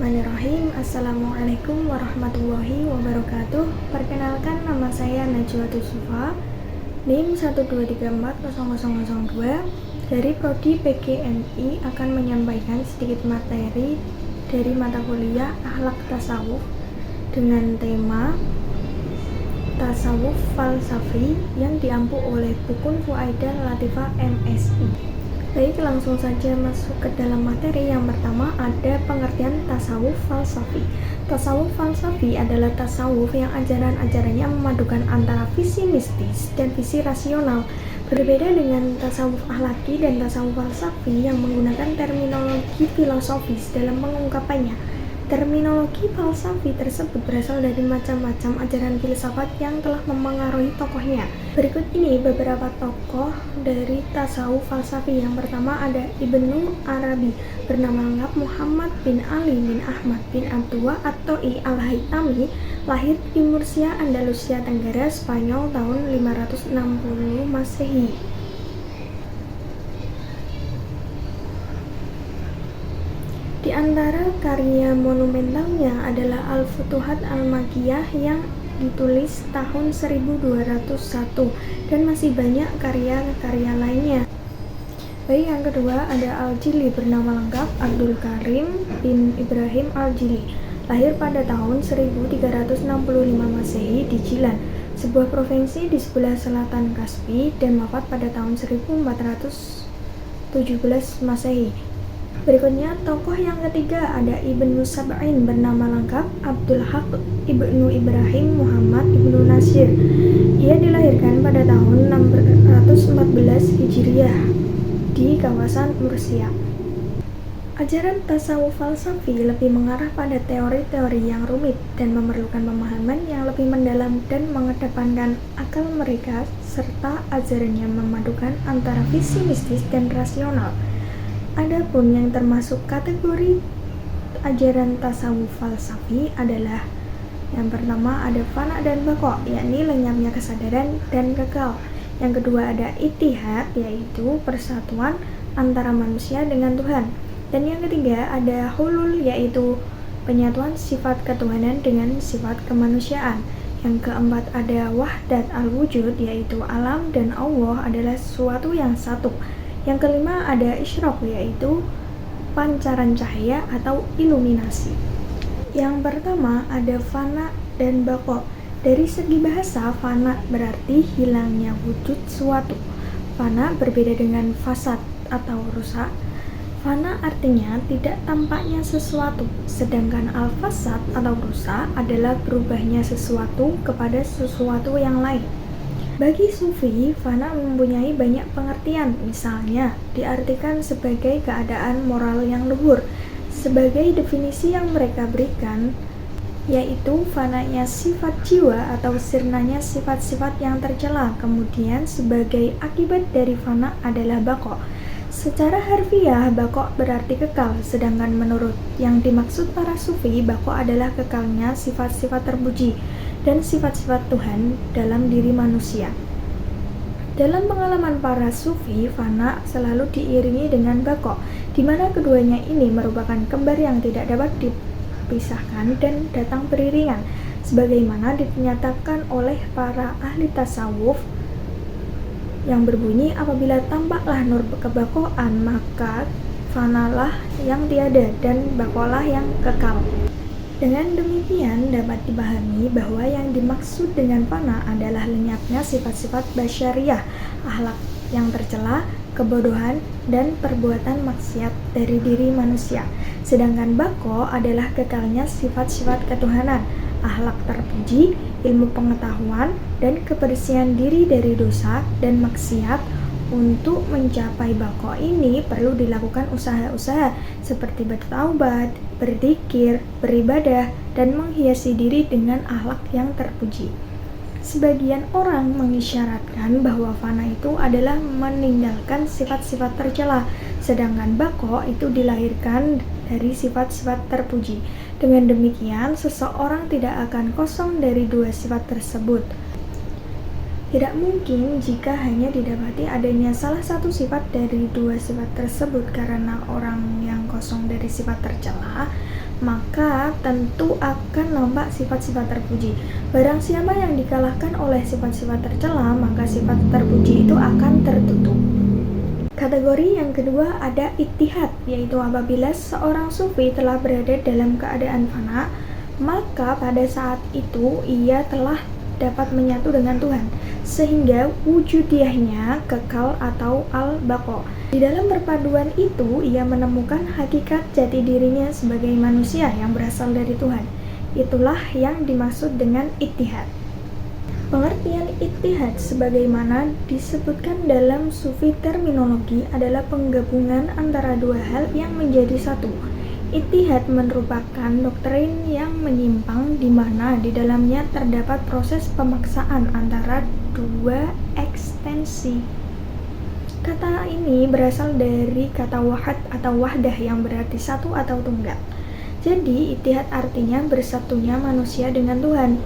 Bismillahirrahmanirrahim. Assalamualaikum warahmatullahi wabarakatuh. Perkenalkan, nama saya Najwa Tusufa, NIM 123400002 dari Prodi PGMI, akan menyampaikan sedikit materi dari mata kuliah Akhlak Tasawuf dengan tema Tasawuf Falsafi yang diampu oleh Bukun Fuaidah Latifah MSI. Baik, langsung saja masuk ke dalam materi. Yang pertama ada pengertian tasawuf falsafi. Tasawuf falsafi adalah tasawuf yang ajaran-ajarannya memadukan antara visi mistis dan visi rasional. Berbeda dengan tasawuf akhlaki dan tasawuf falsafi yang menggunakan terminologi filosofis dalam mengungkapkannya. Terminologi falsafi tersebut berasal dari macam-macam ajaran filsafat yang telah memengaruhi tokohnya. Berikut ini beberapa tokoh dari tasawuf falsafi. Yang pertama ada Ibnu Arabi, bernama lengkap Muhammad bin Ali bin Ahmad bin Abdullah at-Ta'i al-Haytami, lahir di Murcia, Andalusia Tenggara, Spanyol tahun 560 Masehi. Di antara karya monumentalnya adalah Al-Futuhat Al-Makkiyah yang ditulis tahun 1201 dan masih banyak karya-karya lainnya. Baik, yang kedua ada Al-Jili, bernama lengkap Abdul Karim bin Ibrahim Al-Jili, lahir pada tahun 1365 Masehi di Jilan, sebuah provinsi di sebelah selatan Kaspi, dan wafat pada tahun 1417 Masehi. Berikutnya tokoh yang ketiga ada Ibnu Sab'in, bernama lengkap Abdul Haq Ibnu Ibrahim Muhammad Ibnu Nasir. Ia dilahirkan pada tahun 614 Hijriah di kawasan Murcia. Ajaran tasawuf falsafi lebih mengarah pada teori-teori yang rumit dan memerlukan pemahaman yang lebih mendalam dan mengedepankan akal mereka, serta ajarannya memadukan antara visi mistis dan rasional. Adapun yang termasuk kategori ajaran tasawuf falsafi adalah yang pertama ada fana dan baqo, yakni lenyapnya kesadaran dan kekal. Yang kedua ada ittihad, yaitu persatuan antara manusia dengan Tuhan. Dan yang ketiga ada hulul, yaitu penyatuan sifat ketuhanan dengan sifat kemanusiaan. Yang keempat ada wahdat al-wujud, yaitu alam dan Allah adalah sesuatu yang satu. Yang kelima ada isyraq, yaitu pancaran cahaya atau iluminasi. Yang pertama ada fana dan baqo. Dari segi bahasa, fana berarti hilangnya wujud suatu. Fana berbeda dengan fasad atau rusak. Fana artinya tidak tampaknya sesuatu, sedangkan al-fasad atau rusak adalah berubahnya sesuatu kepada sesuatu yang lain. Bagi Sufi, fana mempunyai banyak pengertian. Misalnya, diartikan sebagai keadaan moral yang luhur. Sebagai definisi yang mereka berikan, yaitu fananya sifat jiwa atau sirnanya sifat-sifat yang tercela. Kemudian, sebagai akibat dari fana adalah baqo. Secara harfiah, baqo berarti kekal, sedangkan menurut yang dimaksud para Sufi, baqo adalah kekalnya sifat-sifat terpuji dan sifat-sifat Tuhan dalam diri manusia. Dalam pengalaman para Sufi, fana selalu diiringi dengan baqo, di mana keduanya ini merupakan kembar yang tidak dapat dipisahkan dan datang beriringan, sebagaimana dinyatakan oleh para ahli tasawuf yang berbunyi, apabila tampaklah nur kebaqoan, maka fanalah yang tiada dan baqolah yang kekal. Dengan demikian dapat dipahami bahwa yang dimaksud dengan fana adalah lenyapnya sifat-sifat basyariah, akhlak yang tercela, kebodohan, dan perbuatan maksiat dari diri manusia. Sedangkan baqo adalah kekalnya sifat-sifat ketuhanan, akhlak terpuji, ilmu pengetahuan, dan kebersihan diri dari dosa dan maksiat. Untuk mencapai baqo ini perlu dilakukan usaha-usaha seperti bertaubat, berzikir, beribadah, dan menghiasi diri dengan akhlak yang terpuji. Sebagian orang mengisyaratkan bahwa fana itu adalah meninggalkan sifat-sifat tercela, sedangkan baqo itu dilahirkan dari sifat-sifat terpuji. Dengan demikian, seseorang tidak akan kosong dari dua sifat tersebut. Tidak mungkin jika hanya didapati adanya salah satu sifat dari dua sifat tersebut, karena orang yang kosong dari sifat tercela maka tentu akan nampak sifat-sifat terpuji. Barang siapa yang dikalahkan oleh sifat-sifat tercela, maka sifat terpuji itu akan tertutup. Kategori yang kedua ada ittihad, yaitu apabila seorang sufi telah berada dalam keadaan fana, maka pada saat itu ia telah dapat menyatu dengan Tuhan, sehingga wujudiyahnya kekal atau al-baqa. Di dalam perpaduan itu, ia menemukan hakikat jati dirinya sebagai manusia yang berasal dari Tuhan. Itulah yang dimaksud dengan ittihad. Pengertian ittihad sebagaimana disebutkan dalam sufi terminologi adalah penggabungan antara dua hal yang menjadi satu. Ittihad merupakan doktrin yang menyimpang di mana di dalamnya terdapat proses pemaksaan antara dua ekstensi. Kata ini berasal dari kata wahad atau wahdah yang berarti satu atau tunggal. Jadi ittihad artinya bersatunya manusia dengan Tuhan.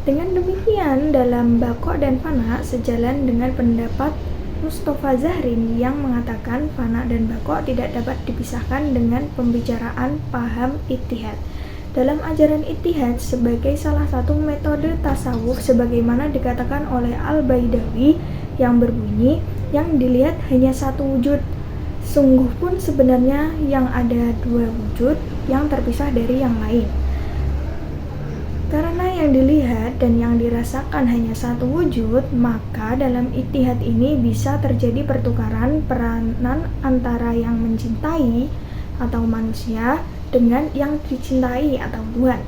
Dengan demikian, dalam baqo dan fana sejalan dengan pendapat Mustafa Zahrin yang mengatakan fana dan baqo tidak dapat dipisahkan dengan pembicaraan paham ittihad. Dalam ajaran ittihad sebagai salah satu metode tasawuf sebagaimana dikatakan oleh Al-Baidawi yang berbunyi, yang dilihat hanya satu wujud. Sungguh pun sebenarnya yang ada dua wujud yang terpisah dari yang lain. Karena yang dilihat dan yang dirasakan hanya satu wujud, maka dalam ittihad ini bisa terjadi pertukaran peranan antara yang mencintai atau manusia dengan yang dicintai atau Tuhan,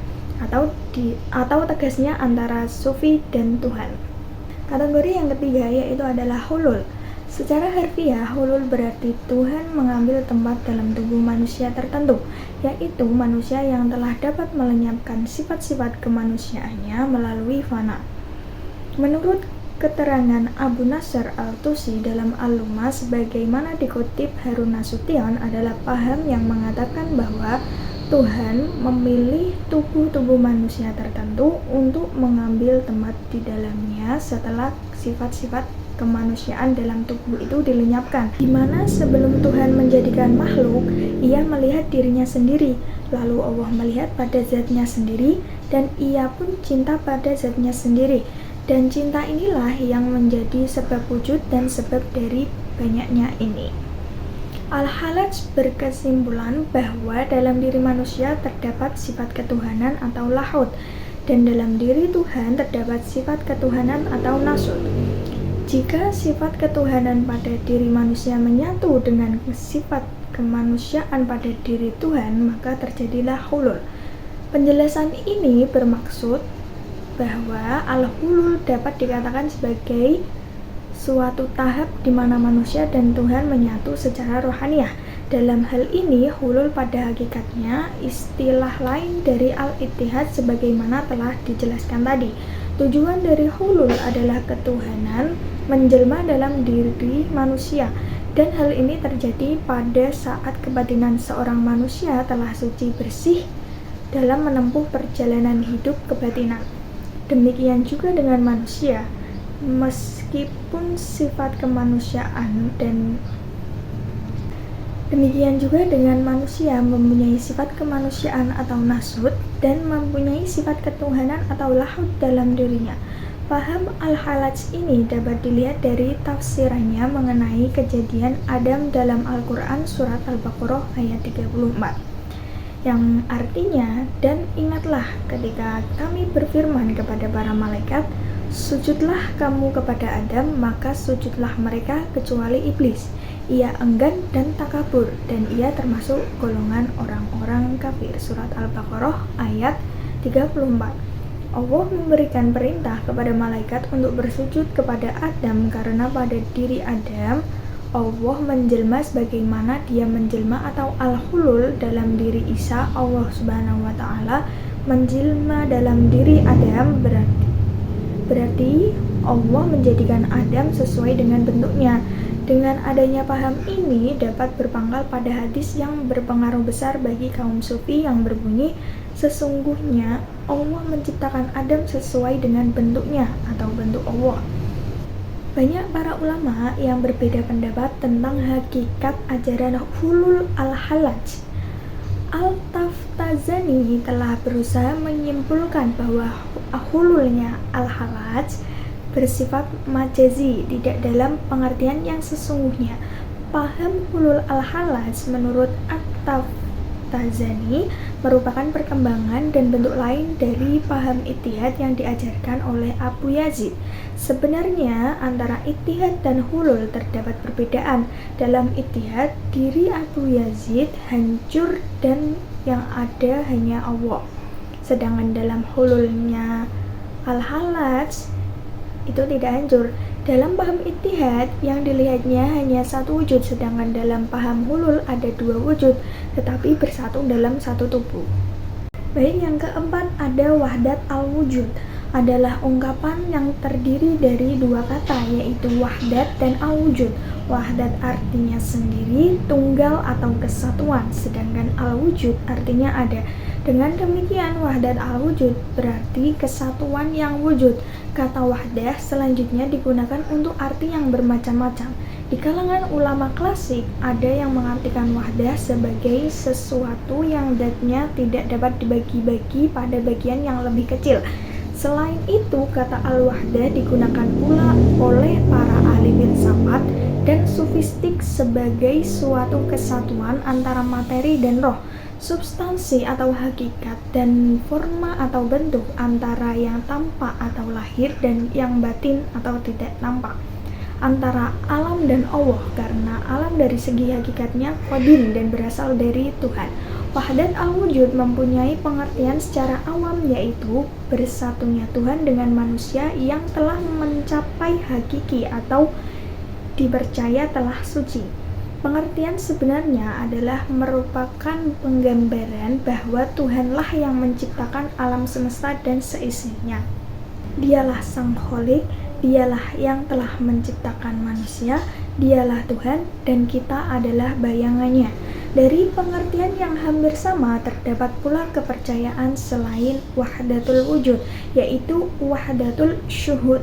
atau tegasnya antara sufi dan Tuhan. Kategori yang ketiga yaitu adalah hulul. Secara harfiah, hulul berarti Tuhan mengambil tempat dalam tubuh manusia tertentu, yaitu manusia yang telah dapat melenyapkan sifat-sifat kemanusiaannya melalui fana. Menurut keterangan Abu Nasr al-Tusi dalam Al-Lumah sebagaimana dikutip Harun Nasution adalah paham yang mengatakan bahwa Tuhan memilih tubuh-tubuh manusia tertentu untuk mengambil tempat di dalamnya setelah sifat-sifat kemanusiaan dalam tubuh itu dilenyapkan, di mana sebelum Tuhan menjadikan makhluk, ia melihat dirinya sendiri, lalu Allah melihat pada zatnya sendiri, dan ia pun cinta pada zatnya sendiri, dan cinta inilah yang menjadi sebab wujud dan sebab dari banyaknya ini. Al-Halaj berkesimpulan bahwa dalam diri manusia terdapat sifat ketuhanan atau lahud, dan dalam diri Tuhan terdapat sifat ketuhanan atau nasud. Jika sifat ketuhanan pada diri manusia menyatu dengan sifat kemanusiaan pada diri Tuhan, maka terjadilah hulul. Penjelasan ini bermaksud bahwa al-hulul dapat dikatakan sebagai suatu tahap di mana manusia dan Tuhan menyatu secara rohaniah. Dalam hal ini, hulul pada hakikatnya istilah lain dari al-ittihad sebagaimana telah dijelaskan tadi. Tujuan dari hulul adalah ketuhanan menjelma dalam diri manusia, dan hal ini terjadi pada saat kebatinan seorang manusia telah suci bersih dalam menempuh perjalanan hidup kebatinan. Demikian juga dengan manusia, meskipun sifat kemanusiaan dan demikian juga dengan manusia mempunyai sifat kemanusiaan atau nasud dan mempunyai sifat ketuhanan atau lahud dalam dirinya. Paham Al-Halaj ini dapat dilihat dari tafsirannya mengenai kejadian Adam dalam Al-Quran surat Al-Baqarah ayat 34, yang artinya, dan ingatlah ketika kami berfirman kepada para malaikat, sujudlah kamu kepada Adam, maka sujudlah mereka kecuali iblis. Ia enggan dan takabur, dan ia termasuk golongan orang-orang kafir. Surat Al-Baqarah ayat 34. Allah memberikan perintah kepada malaikat untuk bersujud kepada Adam karena pada diri Adam Allah menjelma sebagaimana dia menjelma, atau al-hulul dalam diri Isa. Allah Subhanahu wa taala menjelma dalam diri Adam berarti Allah menjadikan Adam sesuai dengan bentuknya. Dengan adanya paham ini dapat berpangkal pada hadis yang berpengaruh besar bagi kaum sufi yang berbunyi, sesungguhnya Allah menciptakan Adam sesuai dengan bentuknya atau bentuk Allah. Banyak para ulama yang berbeda pendapat tentang hakikat ajaran hulul al-halaj. Al-Taftazani telah berusaha menyimpulkan bahwa hululnya al-halaj bersifat majazi, tidak dalam pengertian yang sesungguhnya. Paham hulul al-halaj menurut At-Taftazani merupakan perkembangan dan bentuk lain dari paham ittihad yang diajarkan oleh Abu Yazid. Sebenarnya antara ittihad dan hulul terdapat perbedaan. Dalam ittihad, diri Abu Yazid hancur dan yang ada hanya Allah. Sedangkan dalam hululnya al-halaj itu tidak hancur. Dalam paham ittihad, yang dilihatnya hanya satu wujud, sedangkan dalam paham hulul ada dua wujud, tetapi bersatu dalam satu tubuh. Baik, yang keempat ada wahdat al-wujud, adalah ungkapan yang terdiri dari dua kata, yaitu wahdat dan al-wujud. Wahdat artinya sendiri, tunggal atau kesatuan, sedangkan al-wujud artinya ada. Dengan demikian, wahdat al-wujud berarti kesatuan yang wujud. Kata wahdah selanjutnya digunakan untuk arti yang bermacam-macam. Di kalangan ulama klasik, ada yang mengartikan wahdah sebagai sesuatu yang zatnya tidak dapat dibagi-bagi pada bagian yang lebih kecil. Selain itu, kata al-wahdah digunakan pula oleh para ahli filsafat dan sufistik sebagai suatu kesatuan antara materi dan roh, substansi atau hakikat dan forma atau bentuk, antara yang tampak atau lahir dan yang batin atau tidak tampak, antara alam dan Allah, karena alam dari segi hakikatnya qadim dan berasal dari Tuhan. Wahdat al-wujud mempunyai pengertian secara awam, yaitu bersatunya Tuhan dengan manusia yang telah mencapai hakiki atau dipercaya telah suci. Pengertian sebenarnya adalah merupakan penggambaran bahwa Tuhanlah yang menciptakan alam semesta dan seisinya. Dialah Sang Kholik, Dialah yang telah menciptakan manusia, Dialah Tuhan, dan kita adalah bayangannya. Dari pengertian yang hampir sama, terdapat pula kepercayaan selain wahdatul wujud, yaitu wahdatul syuhud,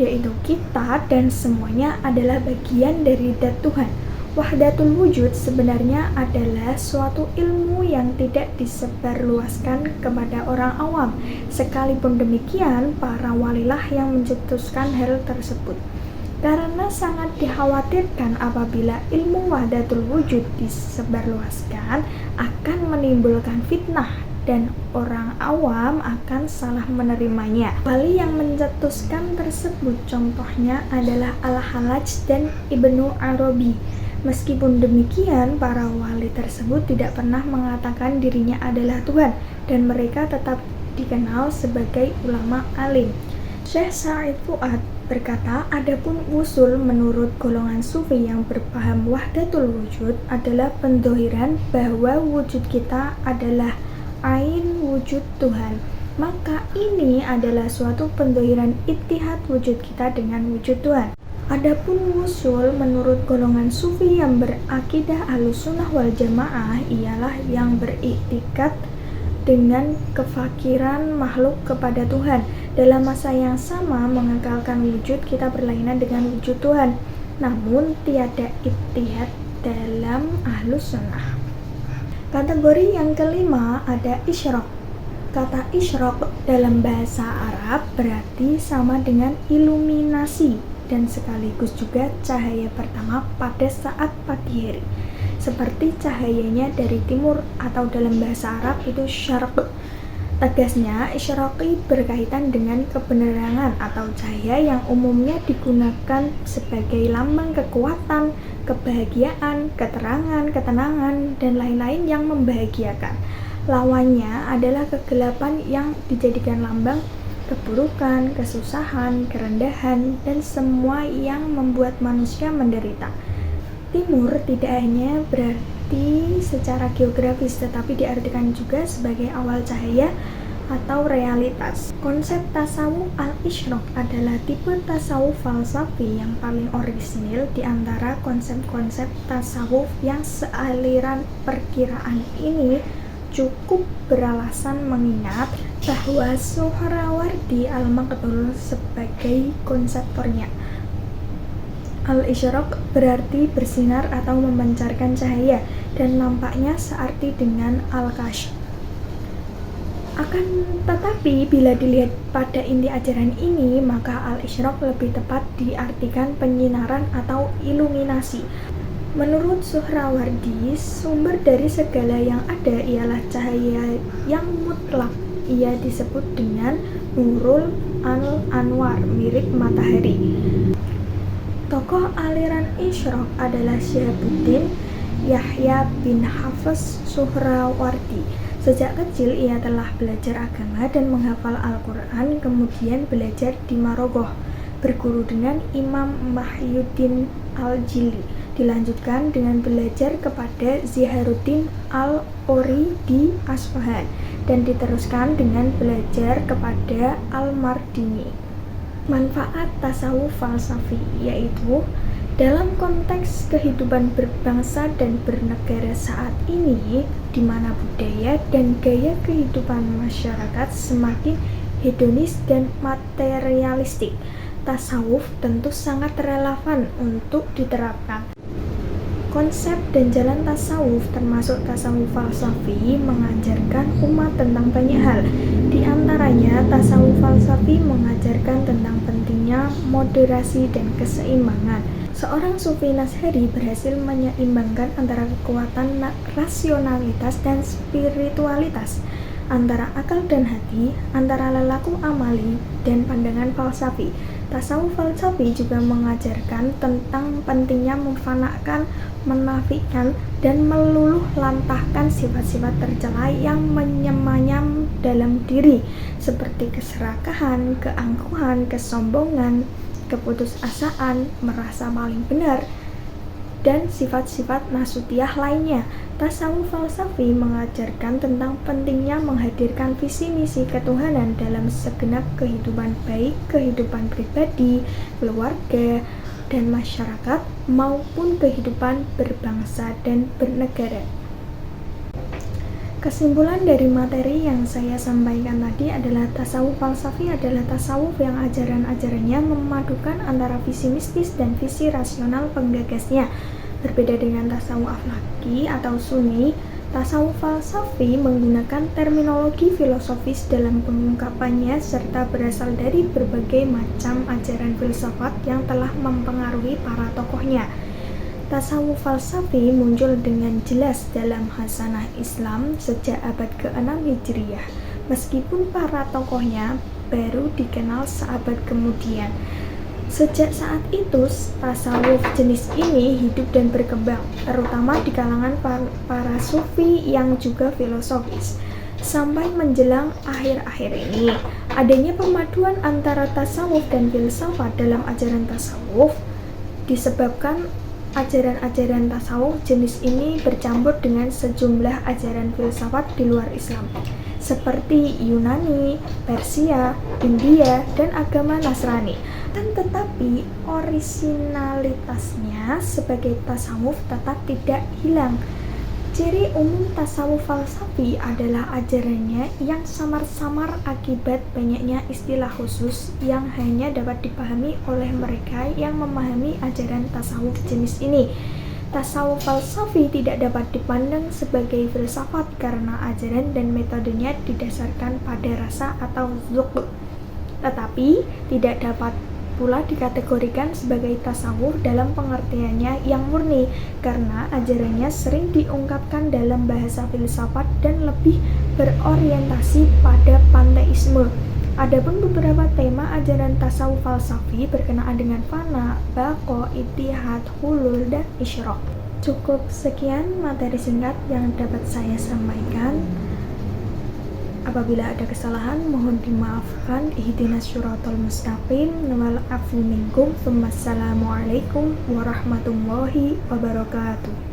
yaitu kita dan semuanya adalah bagian dari zat Tuhan. Wahdatul wujud sebenarnya adalah suatu ilmu yang tidak disebarluaskan kepada orang awam. Sekalipun demikian, para walilah yang mencetuskan hal tersebut, karena sangat dikhawatirkan apabila ilmu wahdatul wujud disebarluaskan akan menimbulkan fitnah dan orang awam akan salah menerimanya. Wali yang mencetuskan tersebut contohnya adalah Al-Halaj dan Ibnu Arabi. Meskipun demikian, para wali tersebut tidak pernah mengatakan dirinya adalah Tuhan, dan mereka tetap dikenal sebagai ulama alim. Syekh Sa'id Fuad berkata, adapun usul menurut golongan sufi yang berpaham wahdatul wujud adalah pendohiran bahwa wujud kita adalah ain wujud Tuhan. Maka ini adalah suatu pendohiran ittihad wujud kita dengan wujud Tuhan. Adapun wusul menurut golongan sufi yang berakidah Ahlussunnah wal Jamaah ialah yang beriktikad dengan kefakiran makhluk kepada Tuhan. Dalam masa yang sama mengekalkan wujud kita berlainan dengan wujud Tuhan, namun tiada ittihad dalam Ahlussunnah. Kategori yang kelima ada isyraq. Kata isyraq dalam bahasa Arab berarti sama dengan iluminasi dan sekaligus juga cahaya pertama pada saat pagi hari, seperti cahayanya dari timur, atau dalam bahasa Arab itu syarq. Tegasnya, isyraqi berkaitan dengan kebenaran atau cahaya yang umumnya digunakan sebagai lambang kekuatan, kebahagiaan, keterangan, ketenangan, dan lain-lain yang membahagiakan. Lawannya adalah kegelapan yang dijadikan lambang keburukan, kesusahan, kerendahan, dan semua yang membuat manusia menderita. Timur tidak hanya berarti secara geografis, tetapi diartikan juga sebagai awal cahaya atau realitas. Konsep tasawuf al-isyraq adalah tipe tasawuf falsafi yang paling orisinil di antara konsep-konsep tasawuf yang sealiran. Perkiraan ini cukup beralasan mengingat bahwa Suhrawardi al-Maqdul sebagai konseptornya. Al-isyraq berarti bersinar atau memancarkan cahaya. dan nampaknya searti dengan al-kasyf. Akan tetapi bila dilihat pada inti ajaran ini, maka al-isyraq lebih tepat diartikan penyinaran atau iluminasi. Menurut Suhrawardi, sumber dari segala yang ada ialah cahaya yang mutlak. Ia disebut dengan Nurul Anwar, mirip matahari. Tokoh aliran Isyraq adalah Syihabuddin Yahya bin Hafiz Suhrawardi. Sejak kecil ia telah belajar agama dan menghafal Al-Quran, kemudian belajar di Marogoh, berguru dengan Imam Mahyuddin Al-Jili. Dilanjutkan dengan belajar kepada Ziharuddin Al-Ori di Asfahan, dan diteruskan dengan belajar kepada Al-Mardini. Manfaat tasawuf falsafi yaitu dalam konteks kehidupan berbangsa dan bernegara saat ini, di mana budaya dan gaya kehidupan masyarakat semakin hedonis dan materialistik, tasawuf tentu sangat relevan untuk diterapkan. Konsep dan jalan tasawuf, termasuk tasawuf falsafi, mengajarkan umat tentang banyak hal. Di antaranya, tasawuf falsafi mengajarkan tentang pentingnya moderasi dan keseimbangan. Seorang sufi Nashari berhasil menyeimbangkan antara kekuatan rasionalitas dan spiritualitas, antara akal dan hati, antara lelaku amali dan pandangan falsafi. Tasawuf falsafi juga mengajarkan tentang pentingnya memfanakan, menafikan, dan meluluh lantahkan sifat-sifat tercela yang menyamanyam dalam diri, seperti keserakahan, keangkuhan, kesombongan, keputusasaan, merasa paling benar, dan sifat-sifat nasutiyah lainnya. Tasawuf falsafi mengajarkan tentang pentingnya menghadirkan visi misi ketuhanan dalam segenap kehidupan, baik kehidupan pribadi, keluarga, dan masyarakat, maupun kehidupan berbangsa dan bernegara. Kesimpulan dari materi yang saya sampaikan tadi adalah tasawuf falsafi adalah tasawuf yang ajaran-ajarannya memadukan antara visi mistis dan visi rasional penggagasnya. Berbeda dengan tasawuf akhlaki atau sunni, tasawuf falsafi menggunakan terminologi filosofis dalam pengungkapannya serta berasal dari berbagai macam ajaran filsafat yang telah mempengaruhi para tokohnya. Tasawuf falsafi muncul dengan jelas dalam hasanah Islam sejak abad ke-6 Hijriah, meskipun para tokohnya baru dikenal seabad kemudian. Sejak saat itu, tasawuf jenis ini hidup dan berkembang, terutama di kalangan para sufi yang juga filosofis. Sampai menjelang akhir-akhir ini, adanya pemaduan antara tasawuf dan filsafat dalam ajaran tasawuf disebabkan ajaran-ajaran tasawuf jenis ini bercampur dengan sejumlah ajaran filsafat di luar Islam, seperti Yunani, Persia, India, dan agama Nasrani. Tetapi orisinalitasnya sebagai tasawuf tetap tidak hilang. Ciri umum tasawuf falsafi adalah ajarannya yang samar-samar akibat banyaknya istilah khusus yang hanya dapat dipahami oleh mereka yang memahami ajaran tasawuf jenis ini. Tasawuf falsafi tidak dapat dipandang sebagai filsafat karena ajaran dan metodenya didasarkan pada rasa atau zuk, tetapi tidak dapat pula dikategorikan sebagai tasawuf dalam pengertiannya yang murni karena ajarannya sering diungkapkan dalam bahasa filsafat dan lebih berorientasi pada panteisme. Adapun beberapa tema ajaran tasawuf falsafi berkenaan dengan fana, baqo, ittihad, hulul, dan isyraq. Cukup sekian materi singkat yang dapat saya sampaikan. Apabila ada kesalahan, mohon dimaafkan. Ihdinas syiratal mustaqim wal afu minkum. Wassalamualaikum warahmatullahi wabarakatuh.